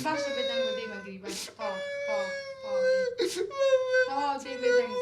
باشە بێدەنگ بە دەی مەگری باش تەواو چێ بێدەنگ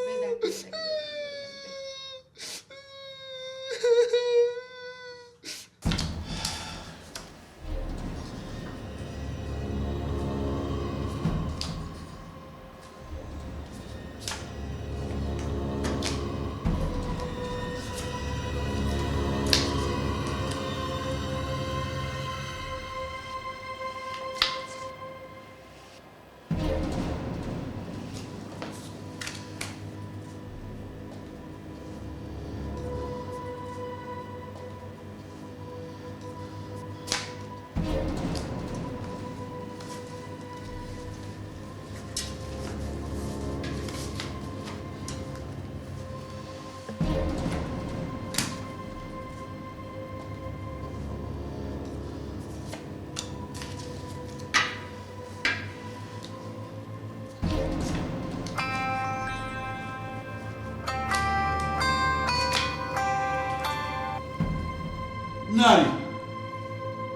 ناري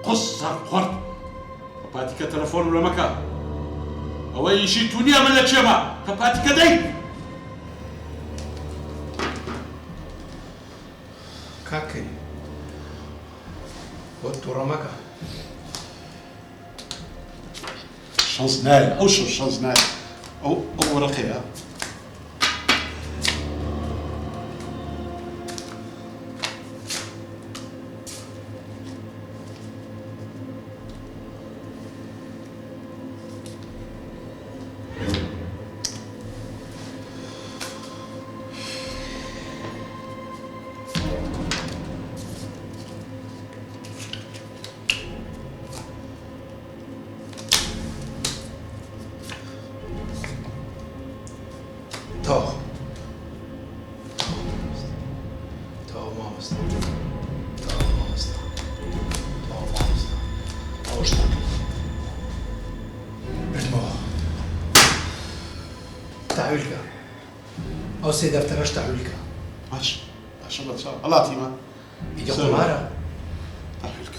قص قرط كباتك تلفون ولا مكان او اي شيء تونيا من الشيما كباتك دي كاكي وتورا مكا شانس ناري او شو شانس ناري او ورقيها تعويلك او سي دفترش تعويلك ماشي الله تصار الله تيما يجي قمارة تعويلك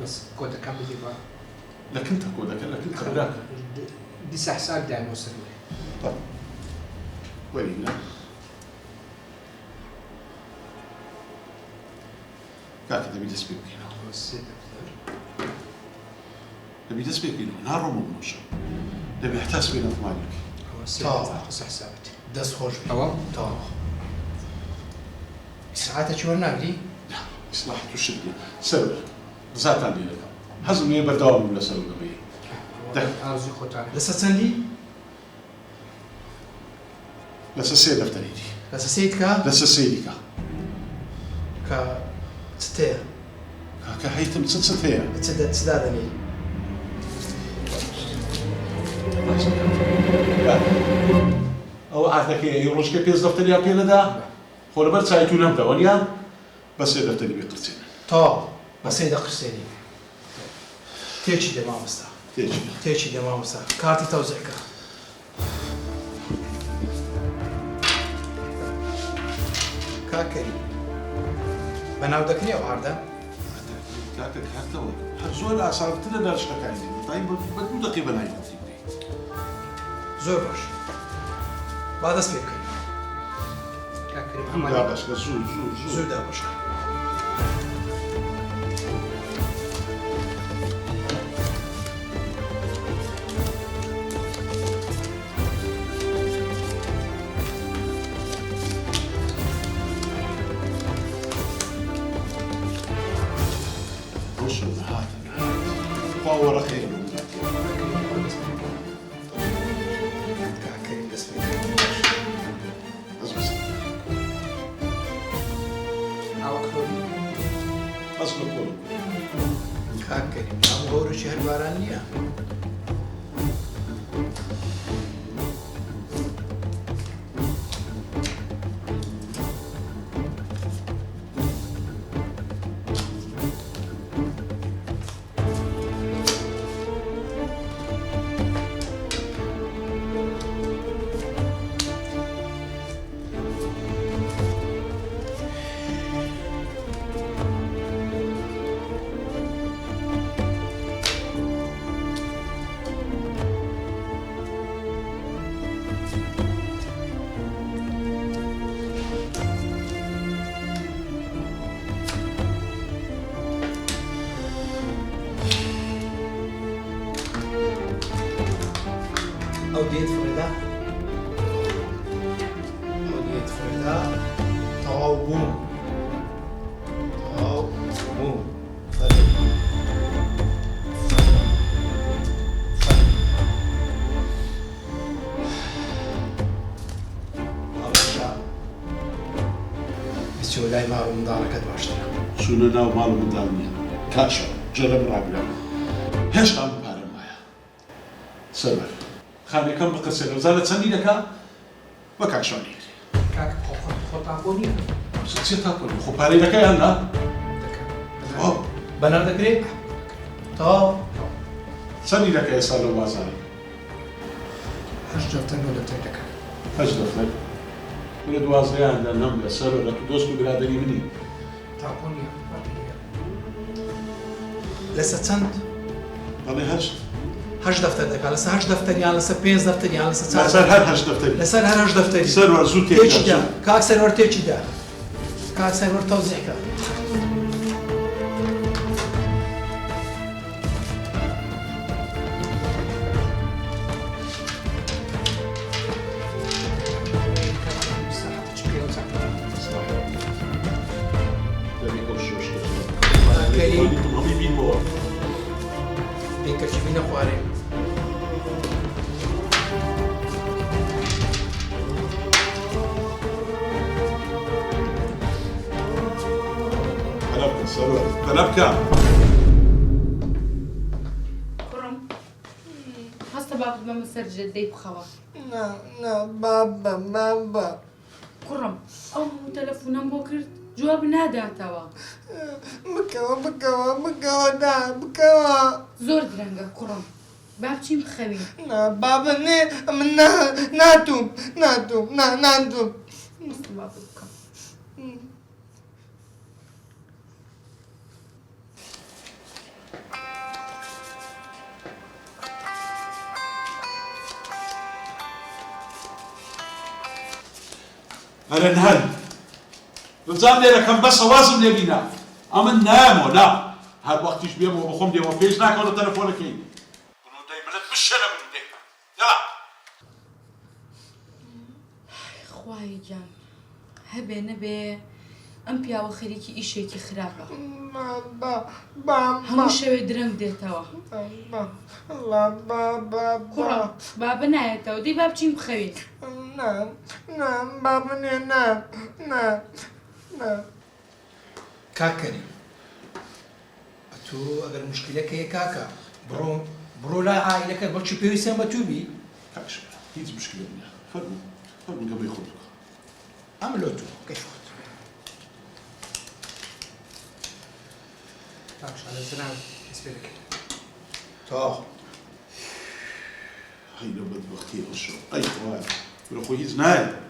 بس كودك كم بدي بقى لك انت كودك لك انت خبراك دي حساب دعني اوصل طيب وين كاك تبي تسبيك هنا بس تبي تسبيك هنا نهار مو نبي احتاس بينا في مالك بس حسابتي دس خوش تمام تمام ساعات شو ناقلي اصلاح تشد سر زات عندي لك حزم يبر دوام ولا سر ولا بيه ارزي خوتاني لسه تسندي لسه سيد دفتريتي لسه سيدك لسه سيدك كا ستير كهيتم ستستير تسدادني او عارفك يروش كي بيز دفتري يا بيلا دا خو لبرت سايتو نبدا ونيا بس دفتري بيقرتين تو بس هيدا قرسيني تيجي دي مامستا تيجي دي مامستا كارتي توزعك كاكري بناو دكني او عرضه كاكك حتى حرزول اصابتنا دارش تكايدي طيب بدو دقيقه هاي زور باش بعد اسلك كاكري محمد لا باش زور دا باش وش هذا باور خير كاكري اسلك اصلا كله كاكري عم غورو شهر بارانية أو ديت فريدة أو ديت فريدة طاو بوم طاو بوم فريد بسيو لاي مارو مدارك أدواشتنا سونا ناو مالو مندانيا كاشا جرب رابلا هش قام بارم مايا سبر خاني كم بقصة وزارة سني لك وكاشوني كاك خطابوني سيتاكل خو باري لك يا لا أوه بنار دكري طاو سني لك يا سالو وازاري هجرتن ولا تلك أجدف لك ولد وازيان لأنهم يسألوا لك دوستو برادري مني تعبوني لسه تسند أنا هج دفتر دك لسه هج دفتر يعني لسه بينز دفتر يعني لسه لا سر هر هش دفتري لسه هر هج دفتر سر زو تيجي تيجي دا كاك سيرفر تيجي دا كاك سيرفر توزيع كا كشفينا خواري طلبك سر طلبك كرم هسه باب ما مسر جدي بخوا لا بابا كرم او تلفونم بوكرت جواب نادى توا بكوا زور درنگا كرم باب چی بخوی بابا من ناتوم هسه باب بکم أنا نهل نظام لي كم بس وازم لي بينا أمن نام ولا هاد وقت يش بيم وبخم دي وفيش ناك ولا تلفونك هي كنو دايما مش أنا بدو دايما يلا خوای جان هبه نبه ام پیاوە خەریکی ئیشێکی خراپە هەموو شەوێ درەنگ دێتەوە کوڕم بابە نایەتەوە دەی با بچین بخەوین كاكني تو اگر مشكلة هي كاكا برو لا عائلة بلشي بيسان بتوبي كاكش هيز مشكلة منها فرمو قبل يخطك عملوا تو كيف خد تاكش على الزنان اسبيلك تو هاي لو بد وقتي وشو أي خوان ولو هيز ناي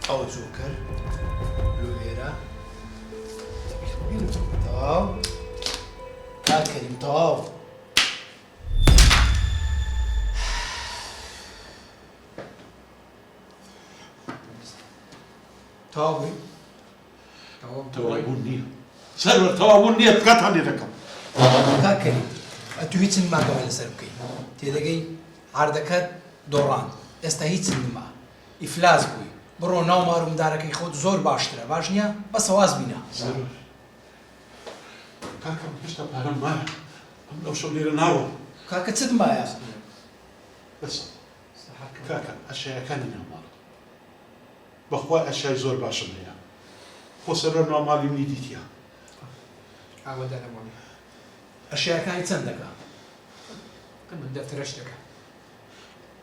أو زوكر لويرا طاو كريم طاو تاوبی تەوابوون نییە سەرەر تەوابوون نییە تکاتان لێ دەکەم کاکەری ئەتو هیچ نماکەوە لەسەر بکەین تێدەگەی عردەکەت دۆڕان ئێستا هیچ نما ئیفلاس بووی بڕۆ ناو مارومدارەکەی خۆت زۆر باشترە باش نییە بەسە واز بینە زەرور کاکەم هێشتا پارەم مایە ئەم لەو شەو لێرە ناوە کاکە چت مایە بەس کاکە ئەشیاکانی ناوماڵ بەخوا ئەشای زۆر باشم هەیە خۆ سەرەر ناوماڵی منی دیتیە ئاوەدا نەماڵی ئەشیاکانی چەند دەکە من دەفتەرەش دەکە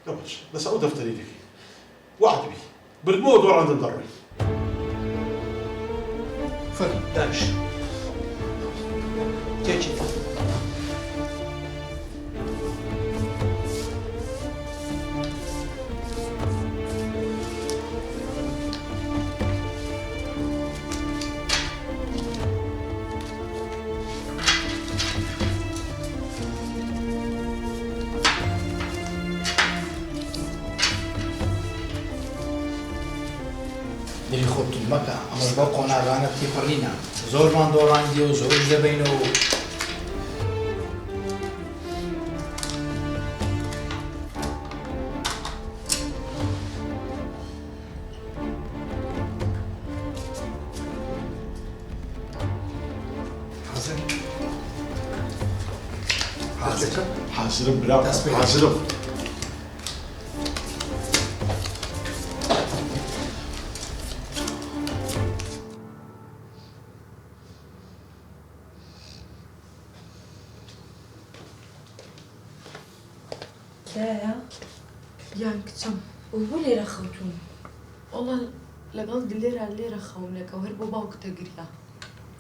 لەباش بەس ئەو دەفتەری دەکەی وعدبی بردمەوە دۆڕاندن دەڕۆی فەرم دانش تێکی دلی خۆتون مەکە ئەمە بۆ قۆناغانە تێپەڕینە زۆرمان دۆڕاندی و زۆرش دەبینەوە حازرم برا دەست پێ حازرم لایە یان کچم بۆ لێرە خەوتون وڵا لەگەڵ دلێرە لێرە خەونێکەوە هەر بۆ باوکتە گریا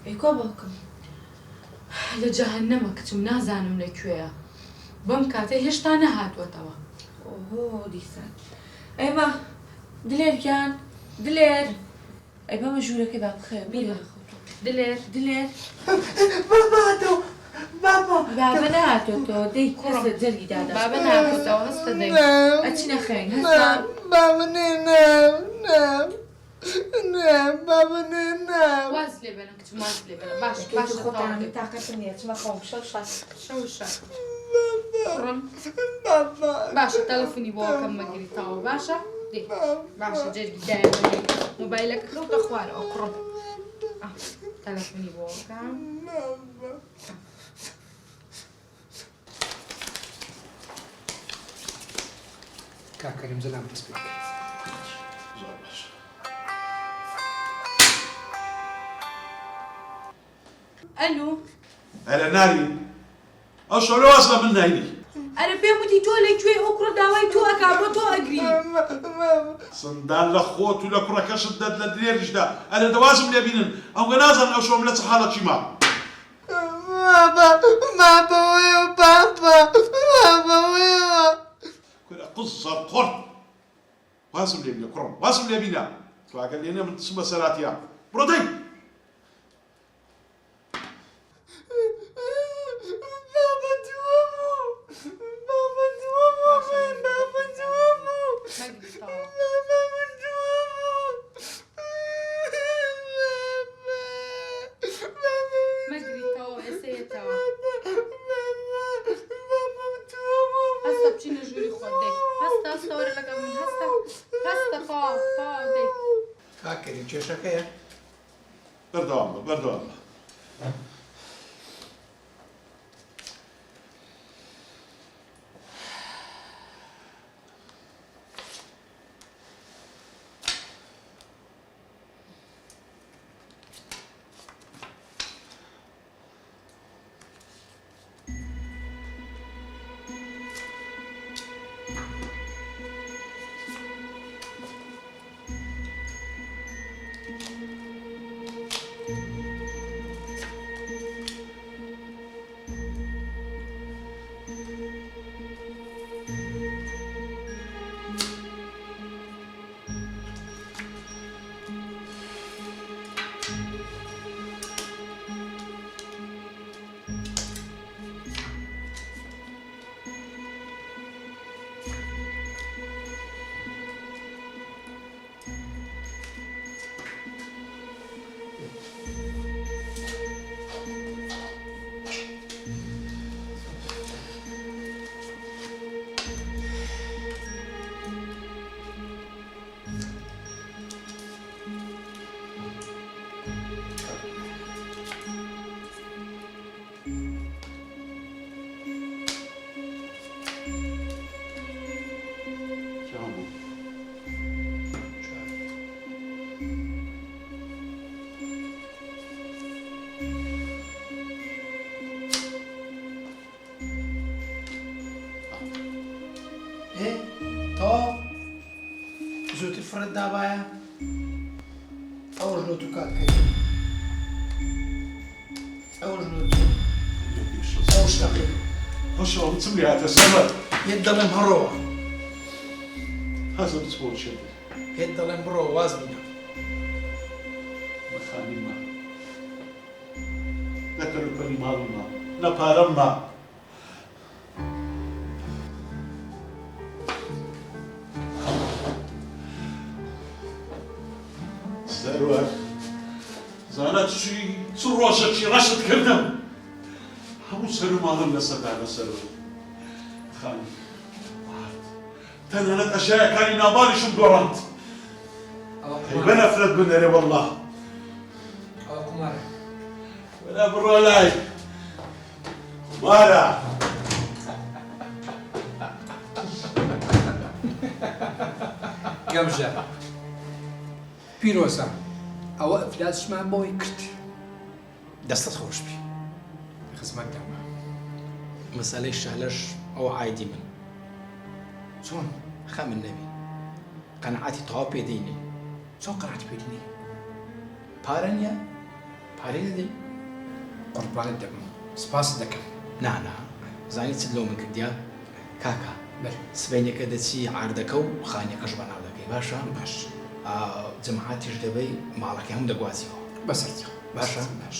ئەیکوا باوکم لە جەهەنەمە کچم نازانم لەکوێیە بەم کاتە هێشتا نەهاتوەتەوە ئۆهۆ دیسان ئەیمە دلێرگیان دلێر ئەی بەمە ژوورەکەی با بخێ بیرە خەوتون دلێر دلێر بابا بابا بابە نهاتۆتەوە دەی کەس لە جەرگی دادا بابە ناکەوتەوە هەستە دەی ئەچینە خوێن هەستا بابا نام بابا نام واز لێ بەنە کچم واز لێ بەنە باش باش باشە خۆتانەکە تاقەتم نییە چمە خۆم شەو شات شەوشە کوڕم بابا باشە تەلەفۆنی بۆ ئەوکەم مەگریتەوە باشە دێ باشە جەرگی دایە مۆبایلەکە کەوتە خوارەوە کوڕم تەلەفۆنی بۆ ئەوکەم کاکەریم زەلام دەست پێ زۆر باش ئەلو ئەرە ناری ئەو شەورە واز لە من ناینی ئەرە پێم وتی تۆ لەکوێ ئەو کوڕە داوای تۆ ئەکا بۆ تۆ ئەگری سندان لە خۆت و لە کوڕەکەشت دەت لە درێژدا ئەرە دەوازم لێ بینن ئەوگە نازان ئەو شۆم لە چ حاڵەتی ما بابا ويا بابا ويا كورە قزە قڕ وازم لێ بینە کوڕم وازم لێ بینە تو ئەگەر لێنێ من سمە سەراتیە بڕۆ دەی بابا دوامو بابا دوامو بابا دوامو مەگریتەوە بابا دوامو مەگریتەوە ئێسەیەتەوە هەستە بچینە ژووری خۆت دەی هەستە هەستە وەرە لەگەڵ من هەستە هەستە پاو دەی کاکەریم کێشەکەیە بەردەوام بە بەردەوام بە زووتر فرەت دابایە ئەوەش لۆ تو کاکەی ئەوەش لۆ تو ئەو شتەقی خۆشەوە بچم لێ هاتە سەمەر پێت دەڵێم هەڕۆوە هەزە بچ بۆ چێت پێت دەڵێم بڕۆ واز بینە بەخانی ما نە کەلوپەلی ماڵی ما نە پارەم ما سەروەر زانە چ ڕۆژێکی ڕەشت کردم هەموو سەر و ماڵم لەسەردا لەسەرەوە خانی تەنانەت ئەشیاکانی ناباریشم دۆڕاند بە نەفرەت بنەرێ وەڵڵا ئەوە قومارە وەلا بڕۆ لای قومارە گەمژە پیرۆزە ئەوە ئەفلاسمان بۆی کرد دەستت خۆش بی خزمەت دەما مەسەلەی شەلەش ئەوە عایدی من چۆن خەمن نەبی قەنەعەتی تەواو پێدەینی چۆن قەنەعەتی پێدەینی پارە نییە پارەی دەدەی قوربانت دەبم سپاس دەکەم نا زانی چت لەو من کردیا کاکە سبەینەکە دەچی عاردەکە و خانیەکەش بەناو دەکەی باشە باش جەماعەتیش دەبەی ماڵەکە هەموو دەگوازیەوە بەسەرچە باشە باش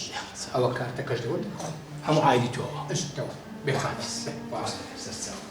ئەوە کارتەکەش دەوە هەموو عایدی تۆەوە بێخانیس سەرچاو